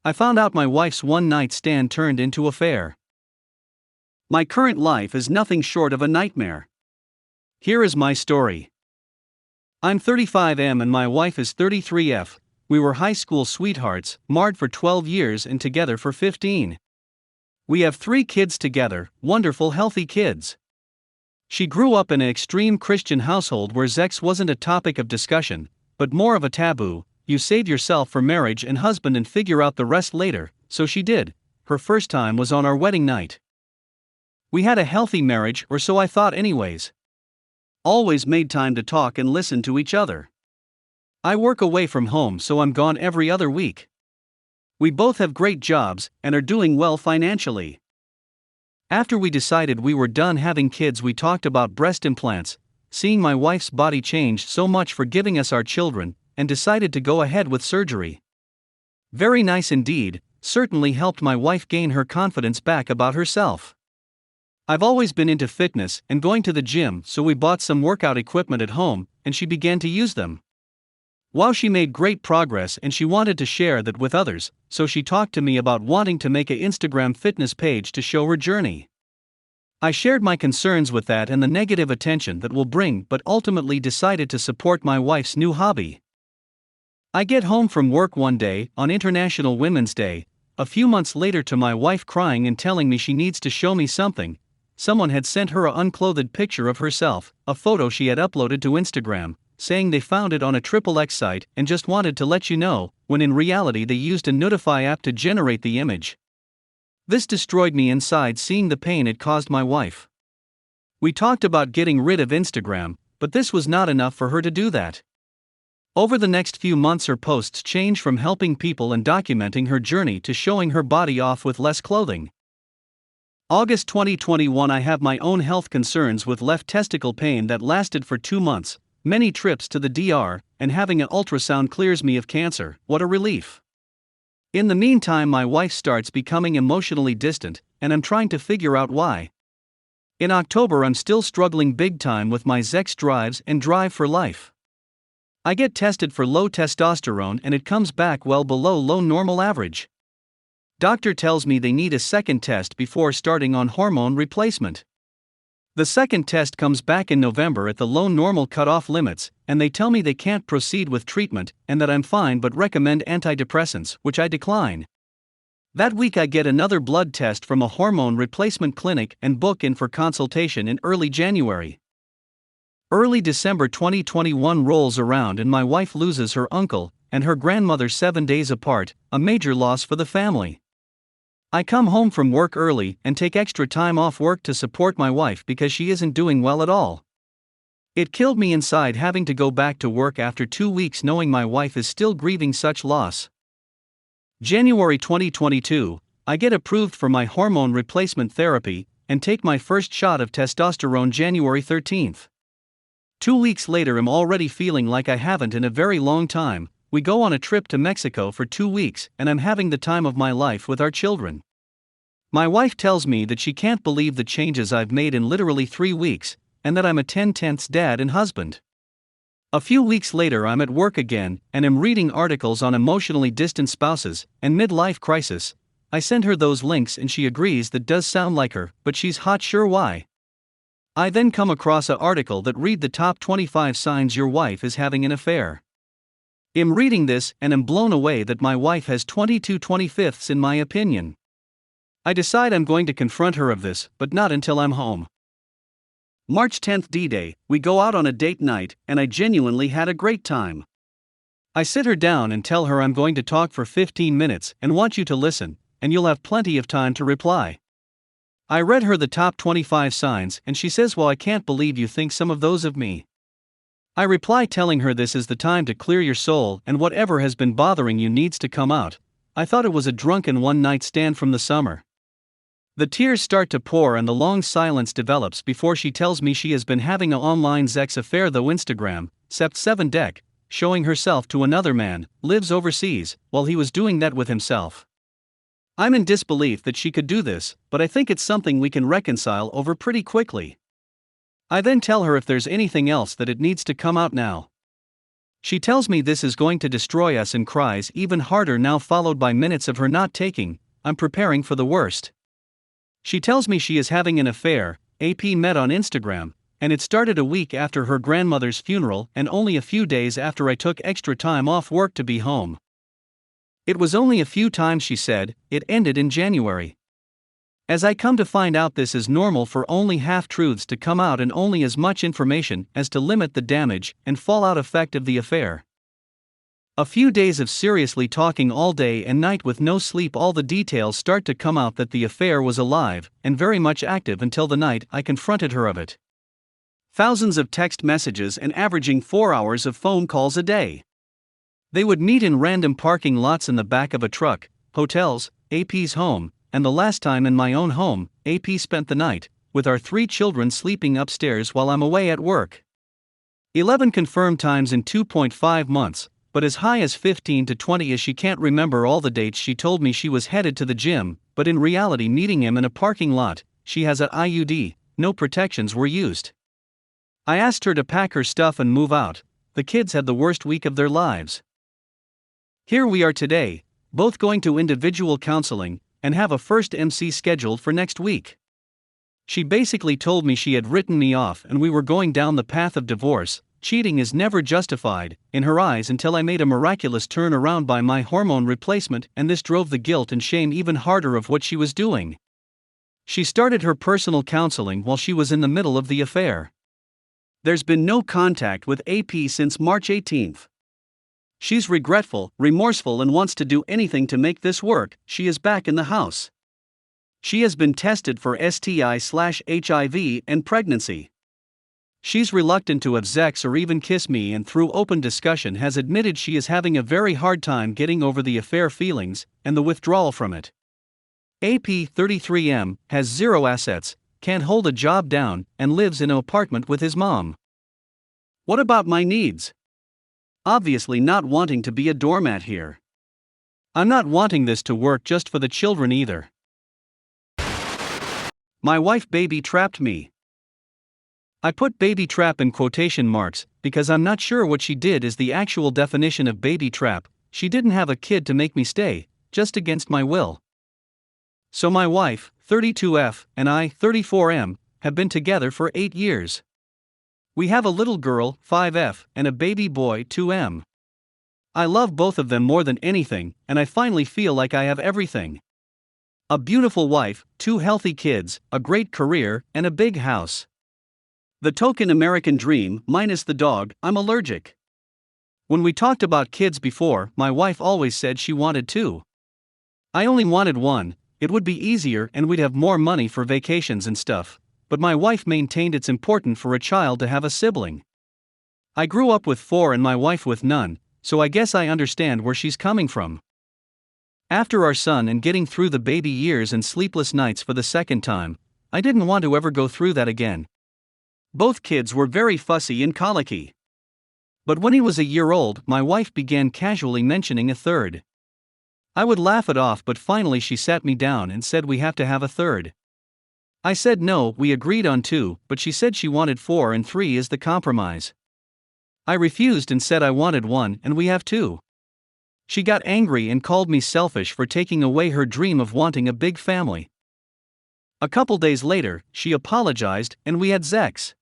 I found out my wife's one-night stand turned into affair. My current life is nothing short of a nightmare. Here is my story. I'm 35M and my wife is 33F. We were high school sweethearts, married for 12 years and together for 15. We have 3 kids together, wonderful healthy kids. She grew up in an extreme Christian household where sex wasn't a topic of discussion, but more of a taboo. You save yourself for marriage and husband and figure out the rest later, so she did. Her first time was on our wedding night. We had a healthy marriage, or so I thought anyways. Always made time to talk and listen to each other. I work away from home, so I'm gone every other week. We both have great jobs and are doing well financially. After we decided we were done having kids, we talked about breast implants, seeing my wife's body changed so much for giving us our children, and decided to go ahead with surgery. Very nice indeed, certainly helped my wife gain her confidence back about herself. I've always been into fitness and going to the gym, so we bought some workout equipment at home, and she began to use them. Wow, she made great progress and she wanted to share that with others, so she talked to me about wanting to make an Instagram fitness page to show her journey. I shared my concerns with that and the negative attention that will bring, but ultimately decided to support my wife's new hobby. I get home from work one day, on International Women's Day, a few months later, to my wife crying and telling me she needs to show me something. Someone had sent her an unclothed picture of herself, a photo she had uploaded to Instagram, saying they found it on a XXX site and just wanted to let you know, when in reality they used a Notify app to generate the image. This destroyed me inside, seeing the pain it caused my wife. We talked about getting rid of Instagram, but this was not enough for her to do that. Over the next few months her posts changed from helping people and documenting her journey to showing her body off with less clothing. August 2021, I have my own health concerns with left testicle pain that lasted for 2 months, many trips to the DR, and having an ultrasound clears me of cancer. What a relief. In the meantime, my wife starts becoming emotionally distant, and I'm trying to figure out why. In October, I'm still struggling big time with my sex drives and drive for life. I get tested for low testosterone and it comes back well below low normal average. Doctor tells me they need a second test before starting on hormone replacement. The second test comes back in November at the low normal cutoff limits, and they tell me they can't proceed with treatment and that I'm fine but recommend antidepressants, which I decline. That week I get another blood test from a hormone replacement clinic and book in for consultation in early January. Early December 2021 rolls around and my wife loses her uncle and her grandmother 7 days apart, a major loss for the family. I come home from work early and take extra time off work to support my wife because she isn't doing well at all. It killed me inside having to go back to work after 2 weeks knowing my wife is still grieving such loss. January 2022, I get approved for my hormone replacement therapy and take my first shot of testosterone January 13th. 2 weeks later, I'm already feeling like I haven't in a very long time. We go on a trip to Mexico for 2 weeks and I'm having the time of my life with our children. My wife tells me that she can't believe the changes I've made in literally 3 weeks, and that I'm a 10/10 dad and husband. A few weeks later, I'm at work again and am reading articles on emotionally distant spouses and midlife crisis. I send her those links and she agrees that does sound like her, but she's hot sure why. I then come across an article that read the top 25 signs your wife is having an affair. I'm reading this and am blown away that my wife has 22/25 in my opinion. I decide I'm going to confront her of this, but not until I'm home. March 10th, D-Day, we go out on a date night and I genuinely had a great time. I sit her down and tell her I'm going to talk for 15 minutes and want you to listen, and you'll have plenty of time to reply. I read her the top 25 signs and she says, well, I can't believe you think some of those of me. I reply telling her this is the time to clear your soul and whatever has been bothering you needs to come out. I thought it was a drunken one-night stand from the summer. The tears start to pour and the long silence develops before she tells me she has been having an online sex affair though Instagram, Sept 7 Deck, showing herself to another man, lives overseas, while he was doing that with himself. I'm in disbelief that she could do this, but I think it's something we can reconcile over pretty quickly. I then tell her if there's anything else that it needs to come out now. She tells me this is going to destroy us and cries even harder now, followed by minutes of her not taking. I'm preparing for the worst. She tells me she is having an affair. AP met on Instagram, and it started a week after her grandmother's funeral and only a few days after I took extra time off work to be home. It was only a few times, she said. It ended in January. As I come to find out, this is normal for only half-truths to come out and only as much information as to limit the damage and fallout effect of the affair. A few days of seriously talking all day and night with no sleep, all the details start to come out that the affair was alive and very much active until the night I confronted her of it. Thousands of text messages and averaging 4 hours of phone calls a day. They would meet in random parking lots, in the back of a truck, hotels, AP's home, and the last time in my own home. AP spent the night, with our 3 children sleeping upstairs while I'm away at work. 11 confirmed times in 2.5 months, but as high as 15 to 20 as she can't remember all the dates. She told me she was headed to the gym, but in reality meeting him in a parking lot. She has an IUD, no protections were used. I asked her to pack her stuff and move out. The kids had the worst week of their lives. Here we are today, both going to individual counseling, and have a first MC scheduled for next week. She basically told me she had written me off and we were going down the path of divorce. Cheating is never justified, in her eyes, until I made a miraculous turn around by my hormone replacement, and this drove the guilt and shame even harder of what she was doing. She started her personal counseling while she was in the middle of the affair. There's been no contact with AP since March 18th. She's regretful, remorseful, and wants to do anything to make this work. She is back in the house. She has been tested for STI/HIV and pregnancy. She's reluctant to have sex or even kiss me, and through open discussion has admitted she is having a very hard time getting over the affair feelings and the withdrawal from it. AP, 33M, has 0 assets, can't hold a job down, and lives in an apartment with his mom. What about my needs? Obviously not wanting to be a doormat here. I'm not wanting this to work just for the children either. My wife baby trapped me. I put baby trap in quotation marks because I'm not sure what she did is the actual definition of baby trap. She didn't have a kid to make me stay, just against my will. So my wife, 32F, and I, 34M, have been together for 8 years. We have a little girl, 5F, and a baby boy, 2M. I love both of them more than anything, and I finally feel like I have everything. A beautiful wife, 2 healthy kids, a great career, and a big house. The token American dream, minus the dog. I'm allergic. When we talked about kids before, my wife always said she wanted 2. I only wanted 1, it would be easier and we'd have more money for vacations and stuff. But my wife maintained it's important for a child to have a sibling. I grew up with 4 and my wife with none, so I guess I understand where she's coming from. After our son and getting through the baby years and sleepless nights for the second time, I didn't want to ever go through that again. Both kids were very fussy and colicky. But when he was a year old, my wife began casually mentioning a third. I would laugh it off, but finally she sat me down and said we have to have a third. I said no, we agreed on 2, but she said she wanted 4 and 3 is the compromise. I refused and said I wanted 1 and we have 2. She got angry and called me selfish for taking away her dream of wanting a big family. A couple days later, she apologized and we had sex.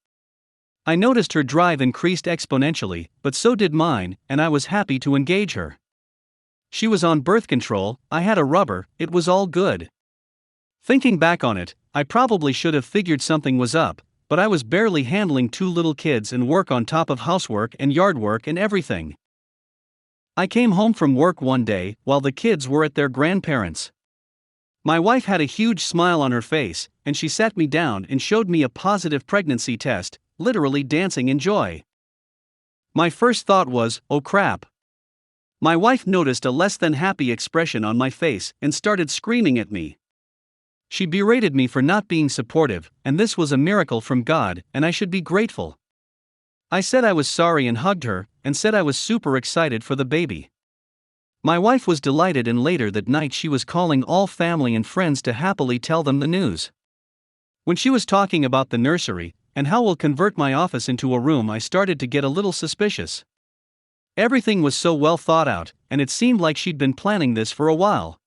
I noticed her drive increased exponentially, but so did mine, and I was happy to engage her. She was on birth control, I had a rubber, it was all good. Thinking back on it, I probably should have figured something was up, but I was barely handling 2 little kids and work on top of housework and yard work and everything. I came home from work one day while the kids were at their grandparents'. My wife had a huge smile on her face, and she sat me down and showed me a positive pregnancy test, literally dancing in joy. My first thought was, oh crap. My wife noticed a less than happy expression on my face and started screaming at me. She berated me for not being supportive, and this was a miracle from God, and I should be grateful. I said I was sorry and hugged her, and said I was super excited for the baby. My wife was delighted, and later that night she was calling all family and friends to happily tell them the news. When she was talking about the nursery, and how we'll convert my office into a room, I started to get a little suspicious. Everything was so well thought out, and it seemed like she'd been planning this for a while.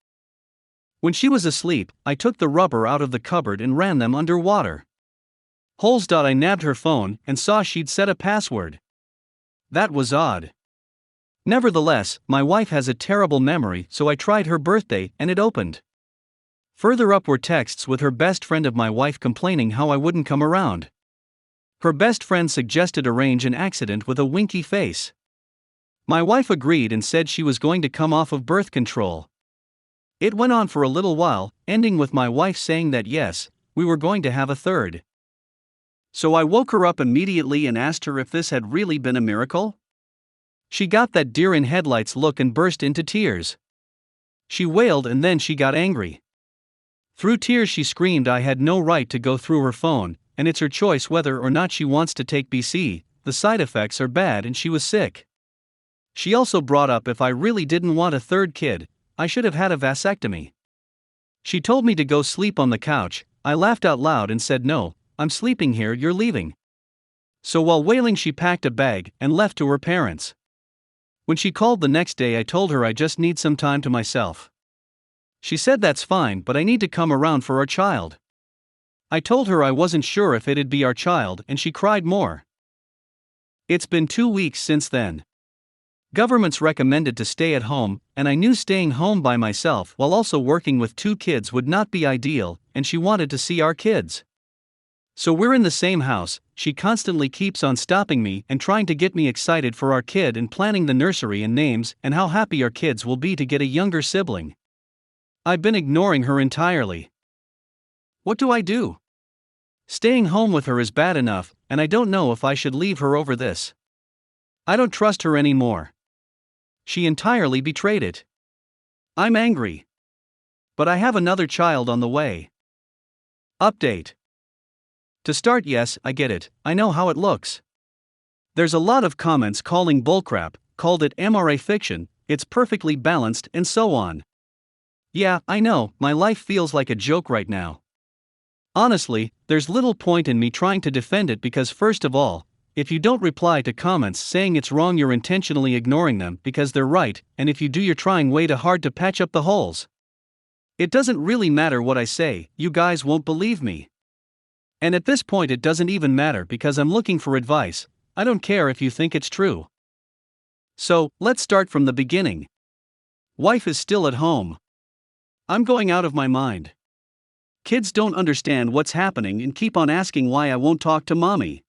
When she was asleep, I took the rubber out of the cupboard and ran them under water. Holes. I nabbed her phone and saw she'd set a password. That was odd. Nevertheless, my wife has a terrible memory, so I tried her birthday and it opened. Further up were texts with her best friend of my wife complaining how I wouldn't come around. Her best friend suggested arrange an accident with a winky face. My wife agreed and said she was going to come off of birth control. It went on for a little while, ending with my wife saying that yes, we were going to have a third. So I woke her up immediately and asked her if this had really been a miracle. She got that deer in headlights look and burst into tears. She wailed and then she got angry. Through tears she screamed I had no right to go through her phone, and it's her choice whether or not she wants to take BC, the side effects are bad and she was sick. She also brought up if I really didn't want a third kid, I should have had a vasectomy. She told me to go sleep on the couch. I laughed out loud and said no, I'm sleeping here, you're leaving. So while wailing she packed a bag and left to her parents. When she called the next day I told her I just need some time to myself. She said that's fine but I need to come around for our child. I told her I wasn't sure if it'd be our child and she cried more. It's been 2 weeks since then. Governments recommended to stay at home, and I knew staying home by myself while also working with 2 kids would not be ideal, and she wanted to see our kids. So we're in the same house, she constantly keeps on stopping me and trying to get me excited for our kid and planning the nursery and names and how happy our kids will be to get a younger sibling. I've been ignoring her entirely. What do I do? Staying home with her is bad enough, and I don't know if I should leave her over this. I don't trust her anymore. She entirely betrayed it. I'm angry. But I have another child on the way. Update. To start, yes, I get it, I know how it looks. There's a lot of comments calling bullcrap, called it MRA fiction, it's perfectly balanced and so on. Yeah, I know, my life feels like a joke right now. Honestly, there's little point in me trying to defend it because first of all, if you don't reply to comments saying it's wrong you're intentionally ignoring them because they're right, and if you do you're trying way too hard to patch up the holes. It doesn't really matter what I say, you guys won't believe me. And at this point it doesn't even matter because I'm looking for advice, I don't care if you think it's true. So, let's start from the beginning. Wife is still at home. I'm going out of my mind. Kids don't understand what's happening and keep on asking why I won't talk to mommy.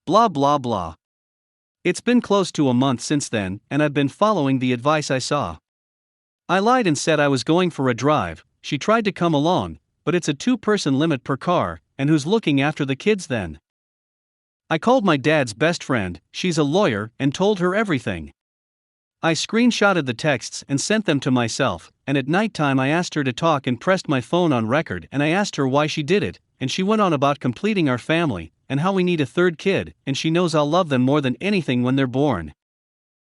Blah blah blah. It's been close to a month since then, and I've been following the advice I saw. I lied and said I was going for a drive, she tried to come along, but it's a 2-person limit per car, and who's looking after the kids then? I called my dad's best friend, she's a lawyer, and told her everything. I screenshotted the texts and sent them to myself, and at nighttime I asked her to talk and pressed my phone on record and I asked her why she did it, and she went on about completing our family, and how we need a third kid, and she knows I'll love them more than anything when they're born.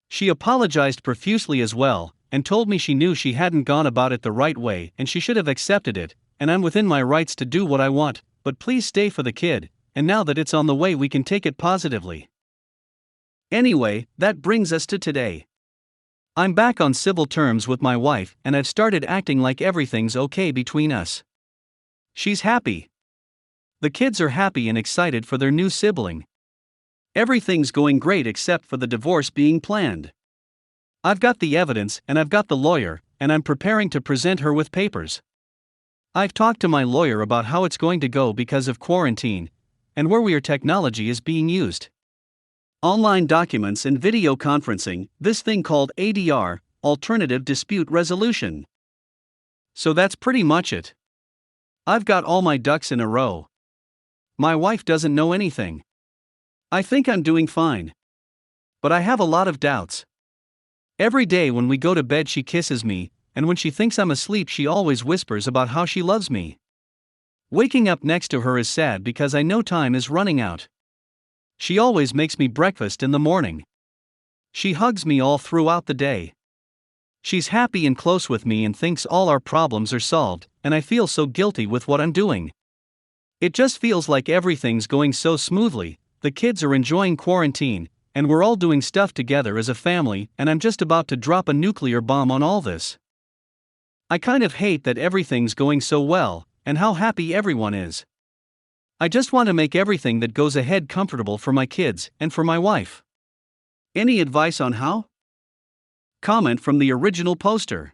She apologized profusely as well, and told me she knew she hadn't gone about it the right way and she should have accepted it, and I'm within my rights to do what I want, but please stay for the kid, and now that it's on the way we can take it positively. Anyway, that brings us to today. I'm back on civil terms with my wife and I've started acting like everything's okay between us. She's happy. The kids are happy and excited for their new sibling. Everything's going great except for the divorce being planned. I've got the evidence and I've got the lawyer, and I'm preparing to present her with papers. I've talked to my lawyer about how it's going to go because of quarantine, and where technology is being used. Online documents and video conferencing, this thing called ADR, Alternative Dispute Resolution. So that's pretty much it. I've got all my ducks in a row. My wife doesn't know anything. I think I'm doing fine. But I have a lot of doubts. Every day when we go to bed she kisses me, and when she thinks I'm asleep she always whispers about how she loves me. Waking up next to her is sad because I know time is running out. She always makes me breakfast in the morning. She hugs me all throughout the day. She's happy and close with me and thinks all our problems are solved, and I feel so guilty with what I'm doing. It just feels like everything's going so smoothly, the kids are enjoying quarantine, and we're all doing stuff together as a family, and I'm just about to drop a nuclear bomb on all this. I kind of hate that everything's going so well, and how happy everyone is. I just want to make everything that goes ahead comfortable for my kids and for my wife. Any advice on how? Comment from the original poster.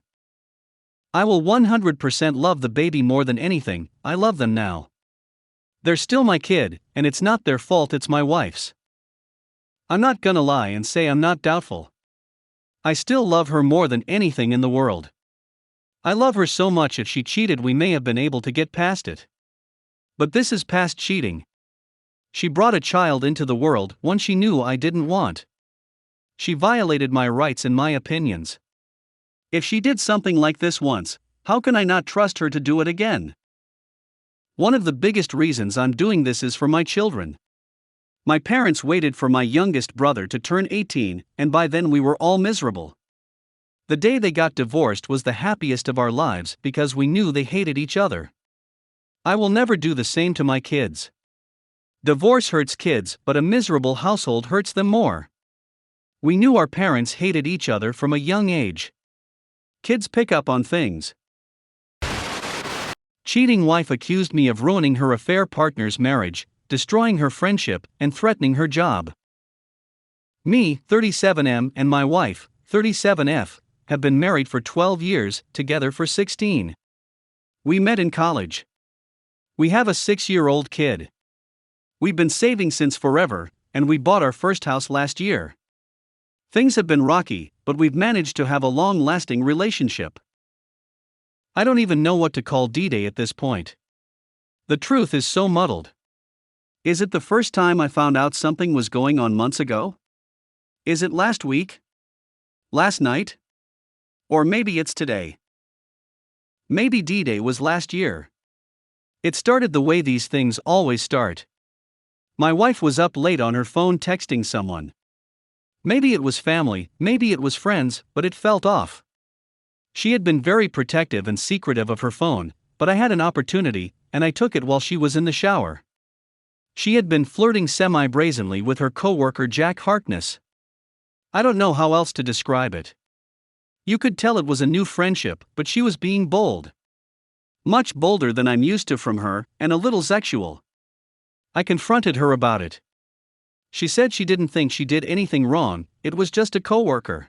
I will 100% love the baby more than anything. I love them now. They're still my kid, and it's not their fault, it's my wife's. I'm not gonna lie and say I'm not doubtful. I still love her more than anything in the world. I love her so much if she cheated we may have been able to get past it. But this is past cheating. She brought a child into the world, one she knew I didn't want. She violated my rights and my opinions. If she did something like this once, how can I not trust her to do it again? One of the biggest reasons I'm doing this is for my children. My parents waited for my youngest brother to turn 18, and by then we were all miserable. The day they got divorced was the happiest of our lives because we knew they hated each other. I will never do the same to my kids. Divorce hurts kids, but a miserable household hurts them more. We knew our parents hated each other from a young age. Kids pick up on things. Cheating wife accused me of ruining her affair partner's marriage, destroying her friendship, and threatening her job. Me, 37M, and my wife, 37F, have been married for 12 years, together for 16. We met in college. We have a 6-year-old kid. We've been saving since forever, and we bought our first house last year. Things have been rocky, but we've managed to have a long-lasting relationship. I don't even know what to call D-Day at this point. The truth is so muddled. Is it the first time I found out something was going on months ago? Is it last week? Last night? Or maybe it's today. Maybe D-Day was last year. It started the way these things always start. My wife was up late on her phone texting someone. Maybe it was family, maybe it was friends, but it felt off. She had been very protective and secretive of her phone, but I had an opportunity, and I took it while she was in the shower. She had been flirting semi-brazenly with her coworker Jack Harkness. I don't know how else to describe it. You could tell it was a new friendship, but she was being bold. Much bolder than I'm used to from her, and a little sexual. I confronted her about it. She said she didn't think she did anything wrong, it was just a coworker.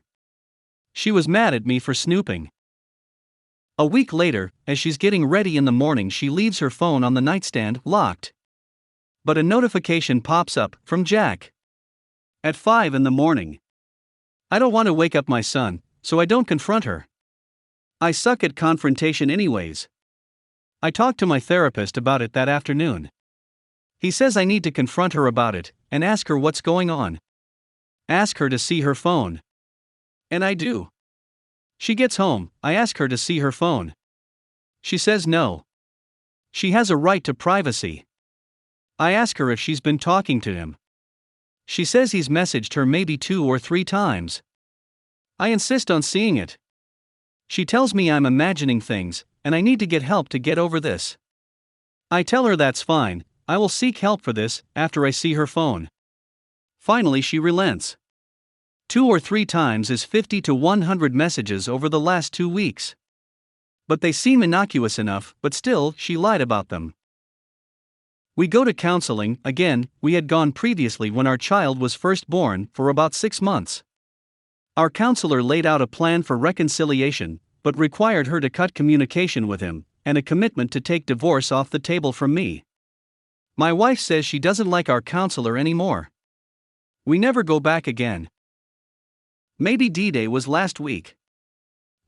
She was mad at me for snooping. A week later, as she's getting ready in the morning, she leaves her phone on the nightstand, locked. But a notification pops up, from Jack. At 5 in the morning. I don't want to wake up my son, so I don't confront her. I suck at confrontation anyways. I talked to my therapist about it that afternoon. He says I need to confront her about it, and ask her what's going on. Ask her to see her phone. And I do. She gets home, I ask her to see her phone. She says no. She has a right to privacy. I ask her if she's been talking to him. She says he's messaged her maybe 2 or 3 times. I insist on seeing it. She tells me I'm imagining things, and I need to get help to get over this. I tell her that's fine, I will seek help for this after I see her phone. Finally, she relents. 2 or 3 times is 50 to 100 messages over the last 2 weeks. But they seem innocuous enough, but still, she lied about them. We go to counseling, again, we had gone previously when our child was first born, for about 6 months. Our counselor laid out a plan for reconciliation, but required her to cut communication with him, and a commitment to take divorce off the table from me. My wife says she doesn't like our counselor anymore. We never go back again. Maybe D-Day was last week.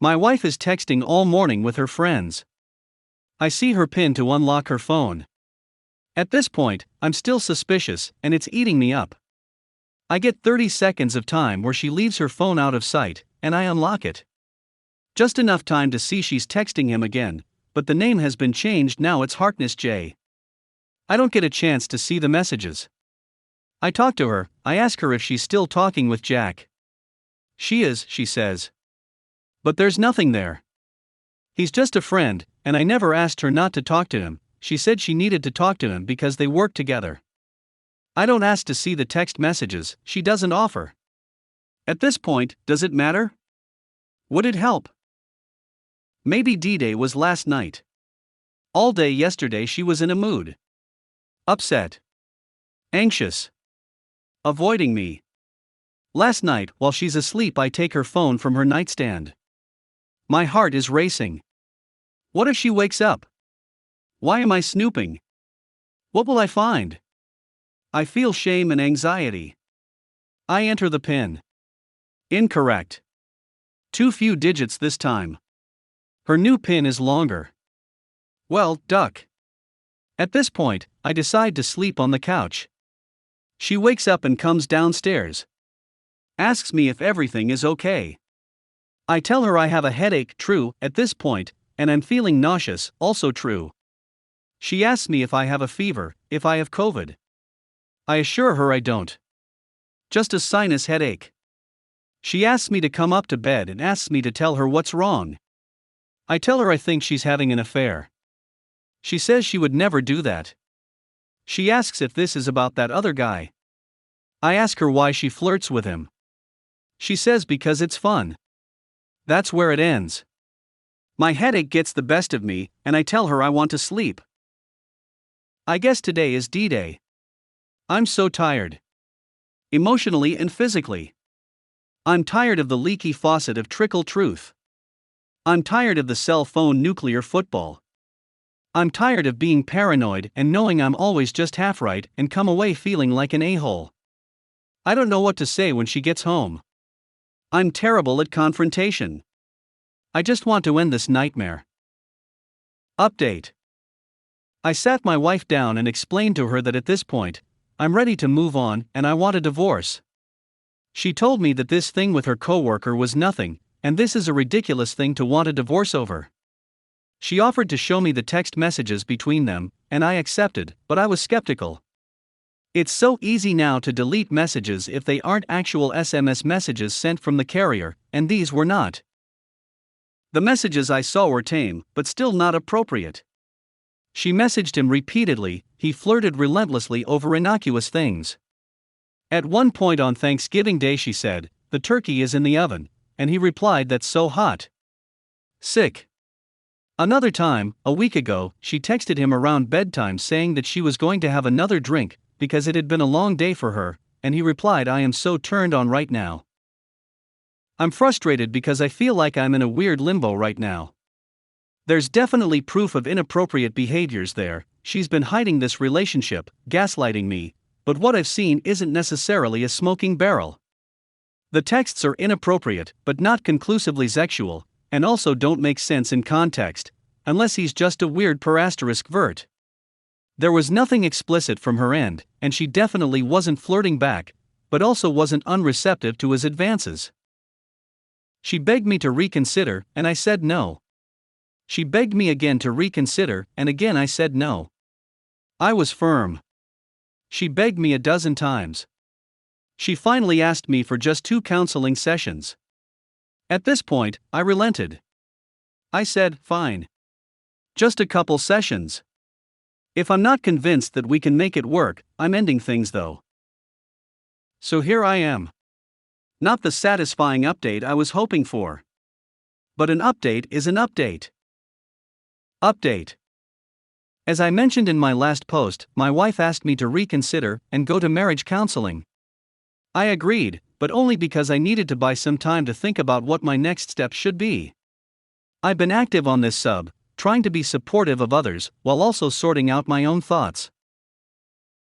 My wife is texting all morning with her friends. I see her pin to unlock her phone. At this point, I'm still suspicious, and it's eating me up. I get 30 seconds of time where she leaves her phone out of sight, and I unlock it. Just enough time to see she's texting him again, but the name has been changed, now it's Harkness J. I don't get a chance to see the messages. I talk to her, I ask her if she's still talking with Jack. She is, she says. But there's nothing there. He's just a friend, and I never asked her not to talk to him. She said she needed to talk to him because they work together. I don't ask to see the text messages she doesn't offer. At this point, does it matter? Would it help? Maybe D-Day was last night. All day yesterday she was in a mood. Upset. Anxious. Avoiding me. Last night, while she's asleep, I take her phone from her nightstand. My heart is racing. What if she wakes up? Why am I snooping? What will I find? I feel shame and anxiety. I enter the PIN. Incorrect. Too few digits this time. Her new PIN is longer. Well, duck. At this point, I decide to sleep on the couch. She wakes up and comes downstairs. Asks me if everything is okay. I tell her I have a headache, true, at this point, and I'm feeling nauseous, also true. She asks me if I have a fever, if I have COVID. I assure her I don't. Just a sinus headache. She asks me to come up to bed and asks me to tell her what's wrong. I tell her I think she's having an affair. She says she would never do that. She asks if this is about that other guy. I ask her why she flirts with him. She says because it's fun. That's where it ends. My headache gets the best of me, and I tell her I want to sleep. I guess today is D-Day. I'm so tired. Emotionally and physically. I'm tired of the leaky faucet of trickle truth. I'm tired of the cell phone nuclear football. I'm tired of being paranoid and knowing I'm always just half right and come away feeling like an a-hole. I don't know what to say when she gets home. I'm terrible at confrontation. I just want to end this nightmare. Update. I sat my wife down and explained to her that at this point, I'm ready to move on and I want a divorce. She told me that this thing with her coworker was nothing, and this is a ridiculous thing to want a divorce over. She offered to show me the text messages between them, and I accepted, but I was skeptical. It's so easy now to delete messages if they aren't actual SMS messages sent from the carrier, and these were not. The messages I saw were tame, but still not appropriate. She messaged him repeatedly, he flirted relentlessly over innocuous things. At one point on Thanksgiving Day she said, "The turkey is in the oven," and he replied, "That's so hot." Sick. Another time, a week ago, she texted him around bedtime saying that she was going to have another drink, because it had been a long day for her, and he replied, "I am so turned on right now." I'm frustrated because I feel like I'm in a weird limbo right now. There's definitely proof of inappropriate behaviors there. She's been hiding this relationship, gaslighting me, but what I've seen isn't necessarily a smoking barrel. The texts are inappropriate, but not conclusively sexual, and also don't make sense in context, unless he's just a weird *vert. There was nothing explicit from her end, and she definitely wasn't flirting back, but also wasn't unreceptive to his advances. She begged me to reconsider, and I said no. She begged me again to reconsider, and again I said no. I was firm. She begged me a dozen times. She finally asked me for just 2 counseling sessions. At this point, I relented. I said, fine. Just a couple sessions. If I'm not convinced that we can make it work, I'm ending things though. So here I am. Not the satisfying update I was hoping for. But an update is an update. Update. As I mentioned in my last post, my wife asked me to reconsider and go to marriage counseling. I agreed, but only because I needed to buy some time to think about what my next step should be. I've been active on this sub, trying to be supportive of others while also sorting out my own thoughts.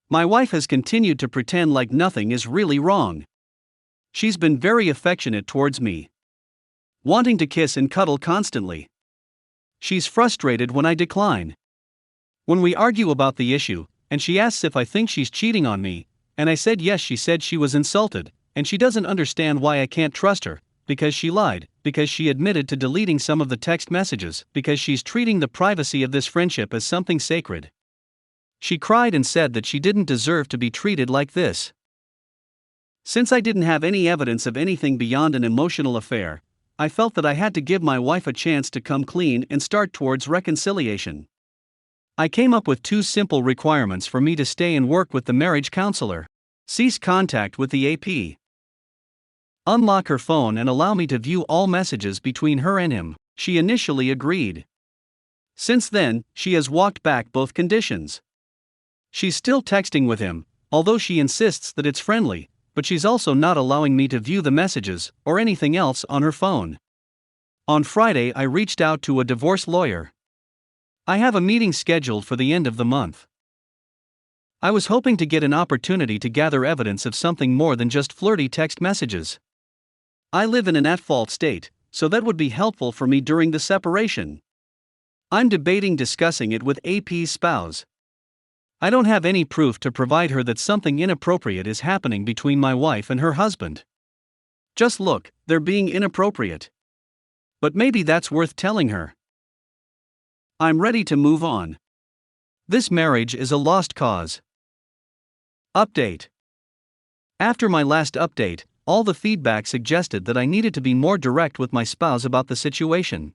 My wife has continued to pretend like nothing is really wrong. She's been very affectionate towards me, wanting to kiss and cuddle constantly. She's frustrated when I decline. When we argue about the issue, and she asks if I think she's cheating on me, and I said yes, she said she was insulted, and she doesn't understand why I can't trust her, because she lied, because she admitted to deleting some of the text messages, because she's treating the privacy of this friendship as something sacred. She cried and said that she didn't deserve to be treated like this. Since I didn't have any evidence of anything beyond an emotional affair, I felt that I had to give my wife a chance to come clean and start towards reconciliation. I came up with two simple requirements for me to stay and work with the marriage counselor. Cease contact with the AP. Unlock her phone and allow me to view all messages between her and him. She initially agreed. Since then, she has walked back both conditions. She's still texting with him, although she insists that it's friendly, but she's also not allowing me to view the messages or anything else on her phone. On Friday, I reached out to a divorce lawyer. I have a meeting scheduled for the end of the month. I was hoping to get an opportunity to gather evidence of something more than just flirty text messages. I live in an at-fault state, so that would be helpful for me during the separation. I'm debating discussing it with AP's spouse. I don't have any proof to provide her that something inappropriate is happening between my wife and her husband. Just look, they're being inappropriate. But maybe that's worth telling her. I'm ready to move on. This marriage is a lost cause. Update. After my last update, all the feedback suggested that I needed to be more direct with my spouse about the situation.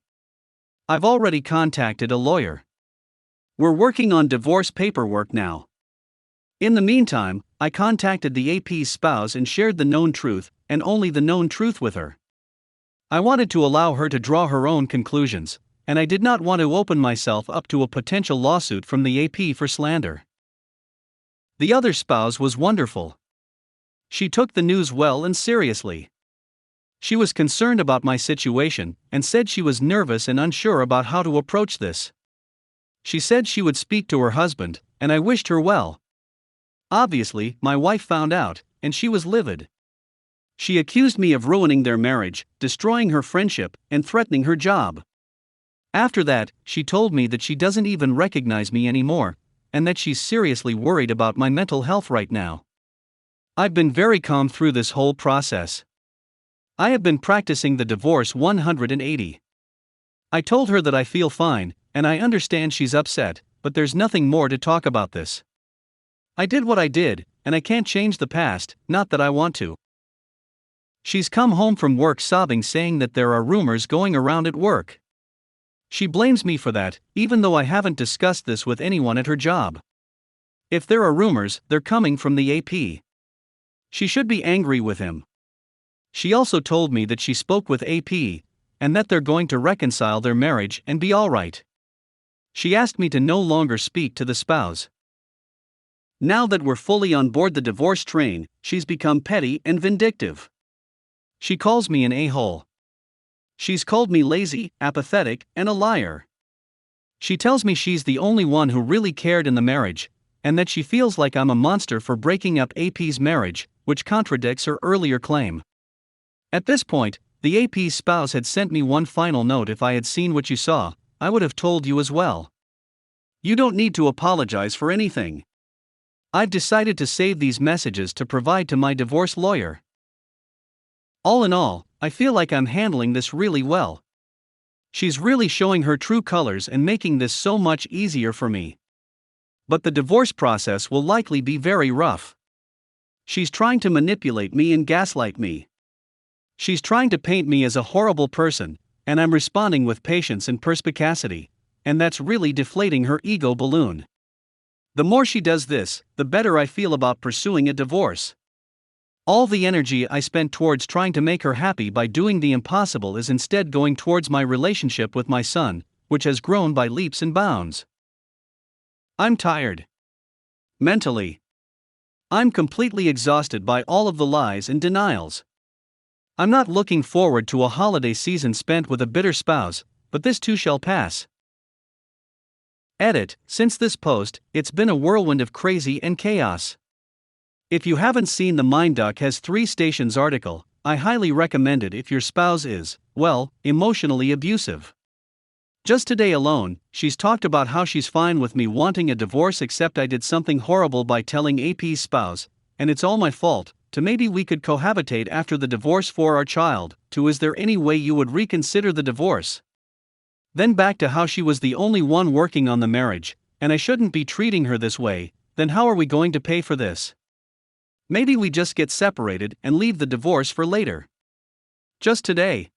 I've already contacted a lawyer. We're working on divorce paperwork now. In the meantime, I contacted the AP's spouse and shared the known truth, and only the known truth with her. I wanted to allow her to draw her own conclusions, and I did not want to open myself up to a potential lawsuit from the AP for slander. The other spouse was wonderful. She took the news well and seriously. She was concerned about my situation and said she was nervous and unsure about how to approach this. She said she would speak to her husband, and I wished her well. Obviously, my wife found out, and she was livid. She accused me of ruining their marriage, destroying her friendship, and threatening her job. After that, she told me that she doesn't even recognize me anymore, and that she's seriously worried about my mental health right now. I've been very calm through this whole process. I have been practicing the divorce 180. I told her that I feel fine, and I understand she's upset, but there's nothing more to talk about this. I did what I did, and I can't change the past, not that I want to. She's come home from work sobbing, saying that there are rumors going around at work. She blames me for that, even though I haven't discussed this with anyone at her job. If there are rumors, they're coming from the AP. She should be angry with him. She also told me that she spoke with AP, and that they're going to reconcile their marriage and be alright. She asked me to no longer speak to the spouse. Now that we're fully on board the divorce train, she's become petty and vindictive. She calls me an a-hole. She's called me lazy, apathetic, and a liar. She tells me she's the only one who really cared in the marriage, and that she feels like I'm a monster for breaking up AP's marriage, which contradicts her earlier claim. At this point, the AP's spouse had sent me one final note: if I had seen what you saw, I would have told you as well. You don't need to apologize for anything. I've decided to save these messages to provide to my divorce lawyer. All in all, I feel like I'm handling this really well. She's really showing her true colors and making this so much easier for me. But the divorce process will likely be very rough. She's trying to manipulate me and gaslight me. She's trying to paint me as a horrible person, and I'm responding with patience and perspicacity, and that's really deflating her ego balloon. The more she does this, the better I feel about pursuing a divorce. All the energy I spent towards trying to make her happy by doing the impossible is instead going towards my relationship with my son, which has grown by leaps and bounds. I'm tired. Mentally. I'm completely exhausted by all of the lies and denials. I'm not looking forward to a holiday season spent with a bitter spouse, but this too shall pass. Edit: since this post, it's been a whirlwind of crazy and chaos. If you haven't seen the Mindduck Has 3 Stations article, I highly recommend it if your spouse is, well, emotionally abusive. Just today alone, she's talked about how she's fine with me wanting a divorce except I did something horrible by telling AP's spouse, and it's all my fault, to maybe we could cohabitate after the divorce for our child, to is there any way you would reconsider the divorce? Then back to how she was the only one working on the marriage, and I shouldn't be treating her this way. Then how are we going to pay for this? Maybe we just get separated and leave the divorce for later. Just today.